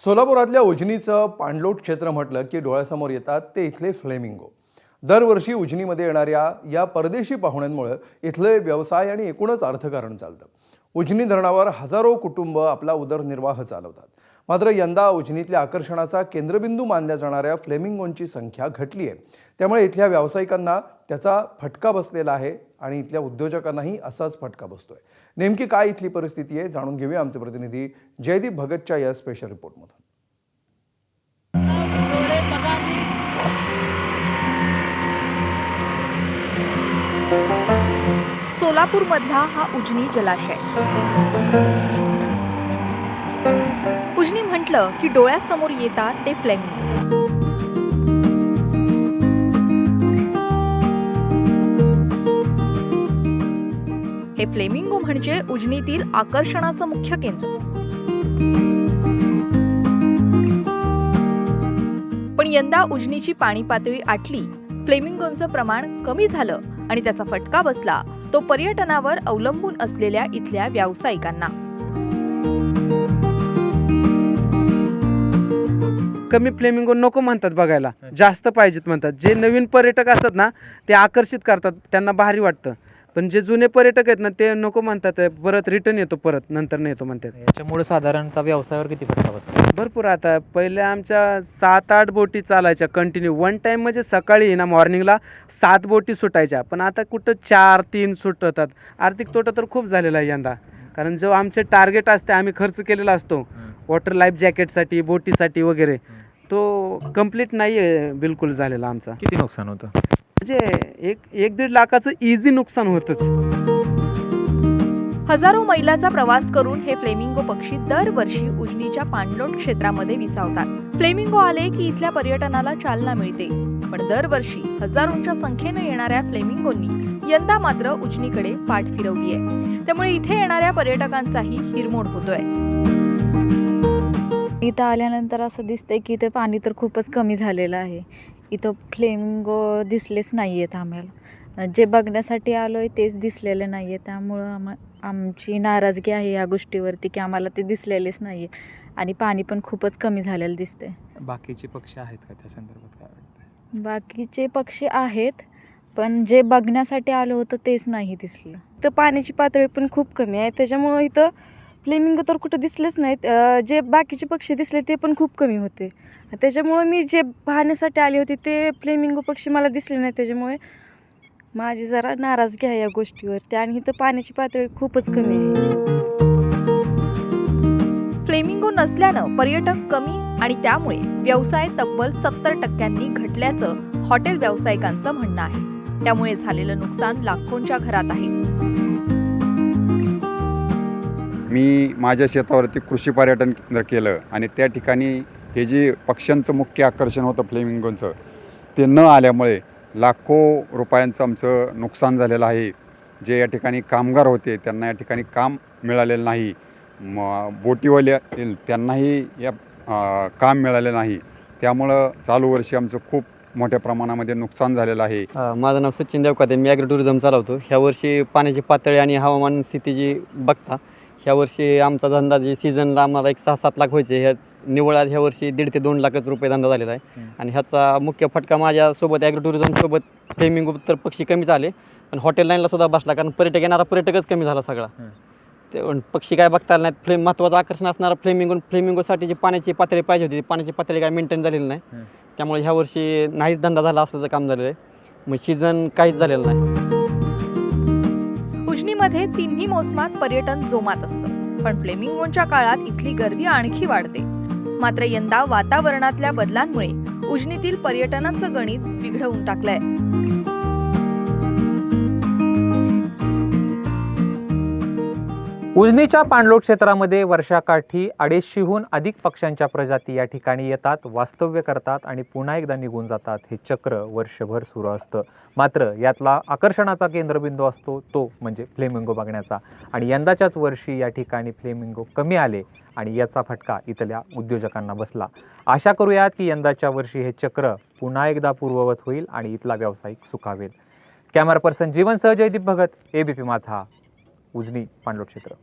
सोलापुरातल्या उजनीचं पाणलोट क्षेत्र म्हटलं की डोळ्यासमोर येतात ते इथले फ्लेमिंगो. दरवर्षी उजनीमध्ये येणाऱ्या या परदेशी पाहुण्यांमुळे इथले व्यवसाय आणि एकूणच अर्थकारण चालतं. उजनी धरणावर हजारो कुटुंब आपला उदरनिर्वाह चालवतात. मात्र यंदा उजनीतल्या आकर्षणाचा केंद्रबिंदू मानल्या जाणाऱ्या फ्लेमिंगोंची संख्या घटली आहे. त्यामुळे इथल्या व्यावसायिकांना त्याचा फटका बसलेला आहे आणि इथल्या उद्योजकांनाही असाच फटका बसतोय. नेमकी काय इथली परिस्थिती आहे जाणून घेऊया आमचे प्रतिनिधी जयदीप भगतच्या या स्पेशल रिपोर्टमधून. सोलापूरमधला हा उजनी जलाशय. उजनी म्हटलं की डोळ्यासमोर येतात ते फ्लेमिंगो. हे फ्लेमिंगो म्हणजे उजनीतील आकर्षणाचं मुख्य केंद्र. पण यंदा उजनीची पाणी पातळी आटली, फ्लेमिंगोंचं प्रमाण कमी झालं आणि त्याचा फटका बसला तो पर्यटनावर अवलंबून असलेल्या इथल्या व्यावसायिकांना. कमी फ्लेमिंगो नको म्हणतात बघायला, जास्त पाहिजेत म्हणतात. जे नवीन पर्यटक असतात ना ते आकर्षित करतात, त्यांना भारी वाटतं. पण जे जुने पर्यटक आहेत ना ते नको म्हणतात, परत रिटर्न येतो, परत नंतर नाही येतो म्हणतात. याच्यामुळे साधारणतः व्यवसायावर किती फटका बसला? भरपूर. आता पहिले आमच्या 7-8 बोटी चालायच्या कंटिन्यू. वन टाईम म्हणजे सकाळी ना मॉर्निंगला 7 बोटी सुटायच्या, पण आता कुठं 4-3 सुटतात. आर्थिक तोटा तर खूप झालेला आहे यंदा. कारण जो आमचे टार्गेट असते, आम्ही खर्च केलेला असतो वॉटर लाईफ जॅकेटसाठी, बोटीसाठी वगैरे, तो कंप्लीट नाही आहे बिलकुल झालेला आमचा. किती नुकसान होतं? म्हणजे 1-1.5 लाखाचं इझी नुकसान होतंच. हजारो मैलाचा प्रवास करून हे फ्लेमिंगो पक्षी दरवर्षी उजनीच्या पाणलोट क्षेत्रामध्ये विसावतात. फ्लेमिंगो आले की इथल्या पर्यटनाला चालना मिळते. पण दरवर्षी हजारोंच्या संख्येने येणाऱ्या फ्लेमिंगोंनी यंदा मात्र उजनीकडे पाठ फिरवली आहे. त्यामुळे इथे येणाऱ्या पर्यटकांचाही हिरमोड होतोय. इथं आल्यानंतर असं दिसतंय की इथं पाणी तर खूपच कमी झालेलं आहे. इथं फ्लेमिंगो दिसलेच नाही आहेत आम्हाला. जे बघण्यासाठी आलो आहे तेच दिसलेले नाही आहे. त्यामुळं आमची नाराजगी आहे या गोष्टीवरती की आम्हाला ते दिसलेलेच नाही आहे आणि पाणी पण खूपच कमी झालेलं दिसतंय. बाकीचे पक्षी आहेत का त्या संदर्भात काय वाटतं? बाकीचे पक्षी आहेत, पण जे बघण्यासाठी आलो होतं तेच नाही दिसलं. तर पाण्याची पातळी पण खूप कमी आहे, त्याच्यामुळं इथं फ्लेमिंगो तर कुठं दिसलेच नाहीत. जे बाकीचे पक्षी दिसले ते पण खूप कमी होते. त्याच्यामुळं मी जे पाहण्यासाठी आले होते ते फ्लेमिंगो पक्षी मला दिसले नाही. त्याच्यामुळे माझी जरा नाराजगी आहे या गोष्टीवरती. आणि इथं पाण्याची पातळी खूपच कमी आहे. फ्लेमिंगो नसल्यानं पर्यटक कमी आणि त्यामुळे व्यवसाय तब्बल 70% घटल्याचं हॉटेल व्यावसायिकांचं म्हणणं आहे. त्यामुळे झालेलं नुकसान लाखोंच्या घरात आहे. मी माझ्या शेतावरती कृषी पर्यटन केंद्र केलं आणि त्या ठिकाणी हे जे पक्ष्यांचं मुख्य आकर्षण होतं फ्लेमिंगोचं, ते न आल्यामुळे लाखो रुपयांचं आमचं नुकसान झालेलं आहे. जे या ठिकाणी कामगार होते त्यांना या ठिकाणी काम मिळालेलं नाही. बोटीवाले त्यांनाही या काम मिळालेलं नाही. त्यामुळं चालू वर्षी आमचं खूप मोठ्या प्रमाणामध्ये नुकसान झालेलं आहे. माझं नाव सचिन देवकाते, मी ॲग्रो टुरिझम चालवतो. ह्या वर्षी पाण्याची पातळी आणि हवामान स्थिती जी बघता, ह्या वर्षी आमचा धंदा जे सीझनला आम्हाला 6-7 लाख व्हायचे, ह्या निवळात ह्या वर्षी 1.5 ते 2 लाखच रुपये धंदा झालेला आहे. आणि ह्याचा मुख्य फटका माझ्यासोबत ॲग्रो टुरिझमसोबत फ्लेमिंगो तर पक्षी कमी झाले, पण हॉटेल लाईनला सुद्धा बसला. कारण येणारा पर्यटकच कमी झाला सगळा. ते पक्षी काय बघता आले नाहीत. महत्त्वाचं आकर्षण असणारा फ्लेमिंगोसाठी जी पाण्याची पातळी पाहिजे होती, ती पाण्याची पातळी काय मेंटेन झालेली नाही. त्यामुळे ह्या वर्षी नाहीच धंदा झाला असल्याचं काम झालेलं आहे. मग सीझन काहीच झालेलं नाही. उजनीमध्ये तिन्ही मोसमात पर्यटन जोमात असतं, पण फ्लेमिंगोंच्या काळात इथली गर्दी आणखी वाढते. मात्र यंदा वातावरणातल्या बदलांमुळे उजनीतील पर्यटनाचं गणित बिघडवून टाकलंय. उजनीच्या पाणलोट क्षेत्रामध्ये वर्षाकाठी 250हून अधिक पक्ष्यांच्या प्रजाती या ठिकाणी येतात, वास्तव्य करतात आणि पुन्हा एकदा निघून जातात. हे चक्र वर्षभर सुरू असतं. मात्र यातला आकर्षणाचा केंद्रबिंदू असतो तो म्हणजे फ्लेमिंगो बघण्याचा. आणि यंदाच्याच वर्षी या ठिकाणी फ्लेमिंगो कमी आले आणि याचा फटका इथल्या उद्योजकांना बसला. आशा करूयात की यंदाच्या वर्षी हे चक्र पुन्हा एकदा पूर्ववत होईल आणि इथला व्यावसायिक सुखावेल. कॅमेरा पर्सन जीवनसह जयदीप भगत, ABP माझा, उजनी पाणलोट क्षेत्र.